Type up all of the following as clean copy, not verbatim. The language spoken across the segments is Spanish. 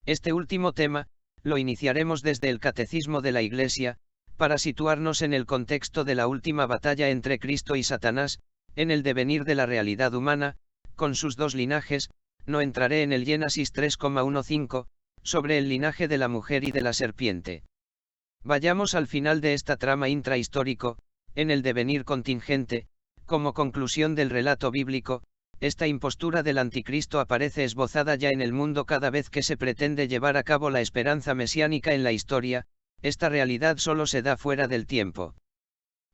Este último tema, lo iniciaremos desde el Catecismo de la Iglesia, para situarnos en el contexto de la última batalla entre Cristo y Satanás, en el devenir de la realidad humana, con sus dos linajes. No entraré en el Génesis 3,15, sobre el linaje de la mujer y de la serpiente. Vayamos al final de esta trama intrahistórico, en el devenir contingente. Como conclusión del relato bíblico, esta impostura del anticristo aparece esbozada ya en el mundo cada vez que se pretende llevar a cabo la esperanza mesiánica en la historia. Esta realidad solo se da fuera del tiempo.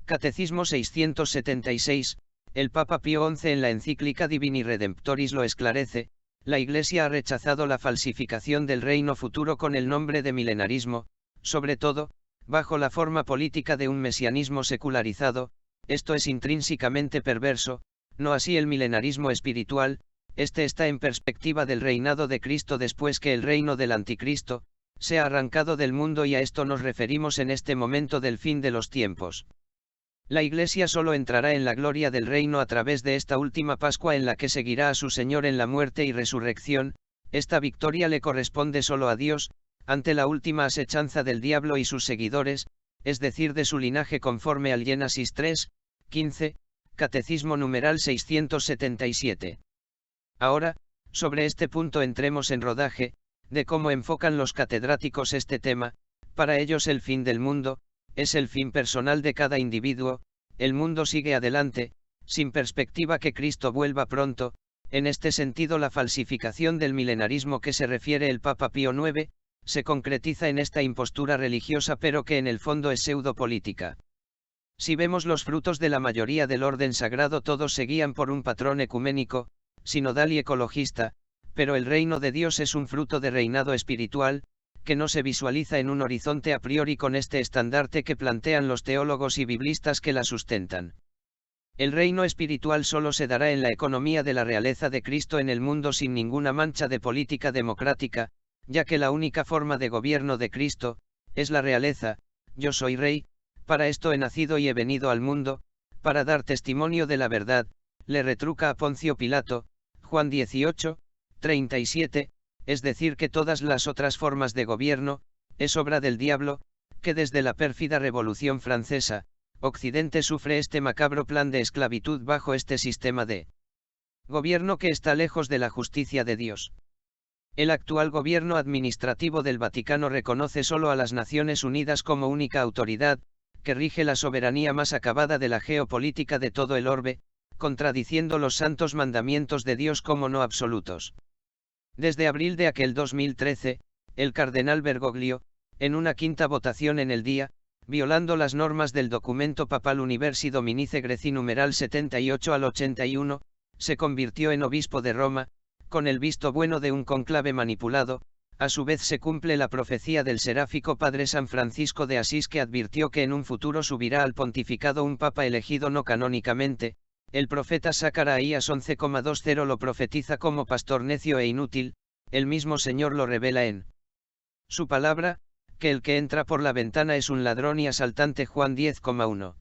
Catecismo 676, el Papa Pío XI en la encíclica Divini Redemptoris lo esclarece: la Iglesia ha rechazado la falsificación del reino futuro con el nombre de milenarismo, sobre todo, bajo la forma política de un mesianismo secularizado. Esto es intrínsecamente perverso, no así el milenarismo espiritual. Este está en perspectiva del reinado de Cristo después que el reino del anticristo se ha arrancado del mundo, y a esto nos referimos en este momento del fin de los tiempos. La Iglesia solo entrará en la gloria del reino a través de esta última Pascua en la que seguirá a su Señor en la muerte y resurrección. Esta victoria le corresponde solo a Dios, ante la última asechanza del diablo y sus seguidores, es decir, de su linaje, conforme al Génesis 3:15, Catecismo numeral 677. Ahora, sobre este punto entremos en rodaje, de cómo enfocan los catedráticos este tema. Para ellos el fin del mundo es el fin personal de cada individuo. El mundo sigue adelante, sin perspectiva que Cristo vuelva pronto. En este sentido, la falsificación del milenarismo que se refiere el Papa Pío IX, se concretiza en esta impostura religiosa, pero que en el fondo es pseudopolítica. Si vemos los frutos de la mayoría del orden sagrado, todos se guían por un patrón ecuménico, sinodal y ecologista, pero el reino de Dios es un fruto de reinado espiritual, que no se visualiza en un horizonte a priori con este estandarte que plantean los teólogos y biblistas que la sustentan. El reino espiritual solo se dará en la economía de la realeza de Cristo en el mundo, sin ninguna mancha de política democrática, ya que la única forma de gobierno de Cristo es la realeza. Yo soy rey, para esto he nacido y he venido al mundo, para dar testimonio de la verdad, le retruca a Poncio Pilato, Juan 18:37, es decir, que todas las otras formas de gobierno es obra del diablo, que desde la pérfida Revolución Francesa, Occidente sufre este macabro plan de esclavitud bajo este sistema de gobierno que está lejos de la justicia de Dios. El actual gobierno administrativo del Vaticano reconoce solo a las Naciones Unidas como única autoridad, que rige la soberanía más acabada de la geopolítica de todo el orbe, contradiciendo los santos mandamientos de Dios como no absolutos. Desde abril de aquel 2013, el cardenal Bergoglio, en una quinta votación en el día, violando las normas del documento papal Universi Dominici Greci numeral 78 al 81, se convirtió en obispo de Roma, con el visto bueno de un cónclave manipulado. A su vez se cumple la profecía del seráfico padre San Francisco de Asís, que advirtió que en un futuro subirá al pontificado un papa elegido no canónicamente. El profeta Zacarías 11,20 lo profetiza como pastor necio e inútil. El mismo Señor lo revela en su palabra, que el que entra por la ventana es un ladrón y asaltante, Juan 10,1.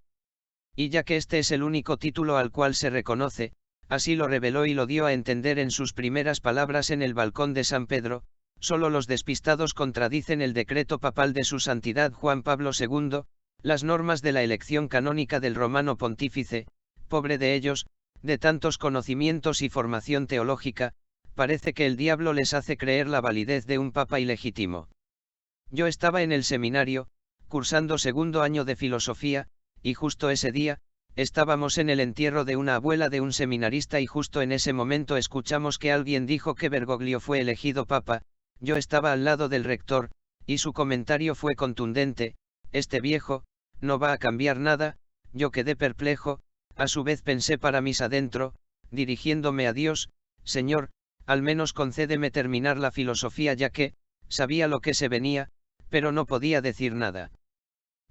Y ya que este es el único título al cual se reconoce, así lo reveló y lo dio a entender en sus primeras palabras en el balcón de San Pedro. Solo los despistados contradicen el decreto papal de su santidad Juan Pablo II, las normas de la elección canónica del romano pontífice. Pobre de ellos, de tantos conocimientos y formación teológica, parece que el diablo les hace creer la validez de un papa ilegítimo. Yo estaba en el seminario, cursando segundo año de filosofía, y justo ese día, estábamos en el entierro de una abuela de un seminarista, y justo en ese momento escuchamos que alguien dijo que Bergoglio fue elegido papa. Yo estaba al lado del rector, y su comentario fue contundente: este viejo no va a cambiar nada. Yo quedé perplejo. A su vez pensé para mis adentro, dirigiéndome a Dios: Señor, al menos concédeme terminar la filosofía, ya que sabía lo que se venía, pero no podía decir nada.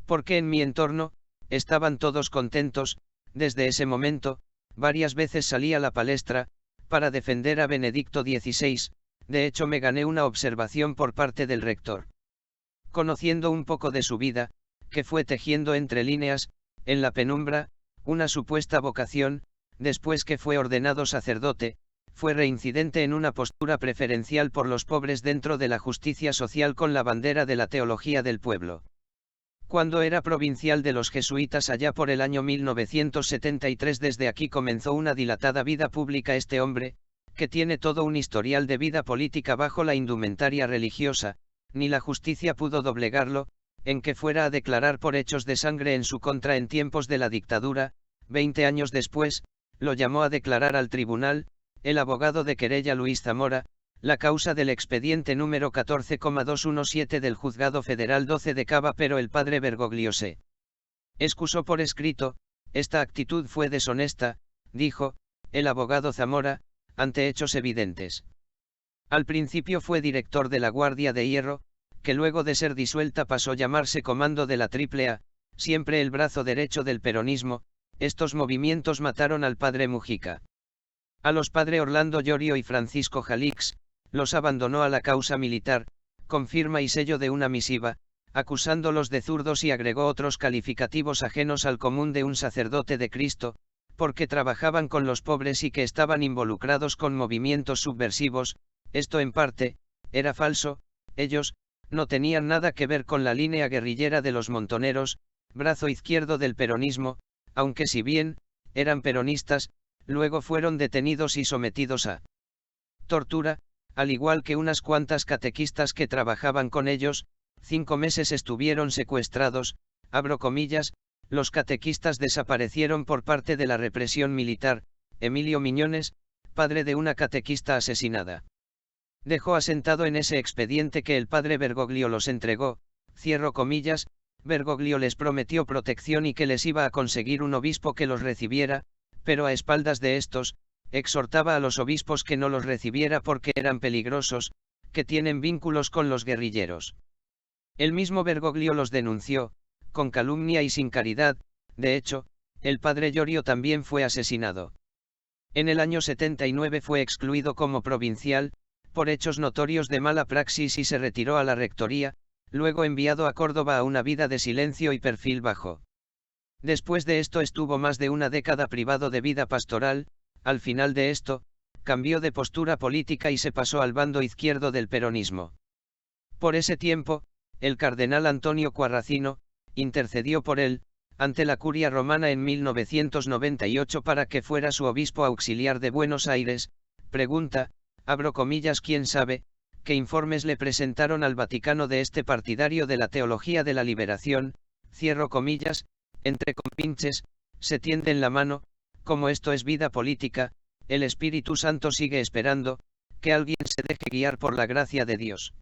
Porque en mi entorno estaban todos contentos. Desde ese momento, varias veces salí a la palestra para defender a Benedicto XVI. De hecho, me gané una observación por parte del rector. Conociendo un poco de su vida, que fue tejiendo entre líneas, en la penumbra, una supuesta vocación, después que fue ordenado sacerdote, fue reincidente en una postura preferencial por los pobres dentro de la justicia social con la bandera de la teología del pueblo. Cuando era provincial de los jesuitas allá por el año 1973, desde aquí comenzó una dilatada vida pública este hombre, que tiene todo un historial de vida política bajo la indumentaria religiosa, ni la justicia pudo doblegarlo, en que fuera a declarar por hechos de sangre en su contra en tiempos de la dictadura. 20 años después, lo llamó a declarar al tribunal, el abogado de querella Luis Zamora, la causa del expediente número 14,217 del Juzgado Federal 12 de Cava, pero el padre Bergoglio se excusó por escrito. Esta actitud fue deshonesta, dijo, el abogado Zamora, ante hechos evidentes. Al principio fue director de la Guardia de Hierro, que luego de ser disuelta pasó a llamarse Comando de la AAA, siempre el brazo derecho del peronismo. Estos movimientos mataron al padre Mujica. A los padre Orlando Llorio y Francisco Jalix, los abandonó a la causa militar, con firma y sello de una misiva, acusándolos de zurdos, y agregó otros calificativos ajenos al común de un sacerdote de Cristo, porque trabajaban con los pobres y que estaban involucrados con movimientos subversivos. Esto en parte era falso. Ellos no tenían nada que ver con la línea guerrillera de los montoneros, brazo izquierdo del peronismo, aunque si bien eran peronistas, luego fueron detenidos y sometidos a tortura, al igual que unas cuantas catequistas que trabajaban con ellos. 5 meses estuvieron secuestrados, abro comillas. Los catequistas desaparecieron por parte de la represión militar. Emilio Miñones, padre de una catequista asesinada, dejó asentado en ese expediente que el padre Bergoglio los entregó, cierro comillas. Bergoglio les prometió protección y que les iba a conseguir un obispo que los recibiera, pero a espaldas de estos, exhortaba a los obispos que no los recibiera porque eran peligrosos, que tienen vínculos con los guerrilleros. El mismo Bergoglio los denunció, con calumnia y sin caridad. De hecho, el padre Llorio también fue asesinado. En el año 79 fue excluido como provincial, por hechos notorios de mala praxis, y se retiró a la rectoría, luego enviado a Córdoba a una vida de silencio y perfil bajo. Después de esto estuvo más de una década privado de vida pastoral. Al final de esto, cambió de postura política y se pasó al bando izquierdo del peronismo. Por ese tiempo, el cardenal Antonio Quarracino intercedió por él, ante la Curia Romana en 1998 para que fuera su obispo auxiliar de Buenos Aires. Pregunta, abro comillas, ¿quién sabe qué informes le presentaron al Vaticano de este partidario de la teología de la liberación? Cierro comillas. Entre compinches, se tienden la mano. Como esto es vida política, el Espíritu Santo sigue esperando que alguien se deje guiar por la gracia de Dios.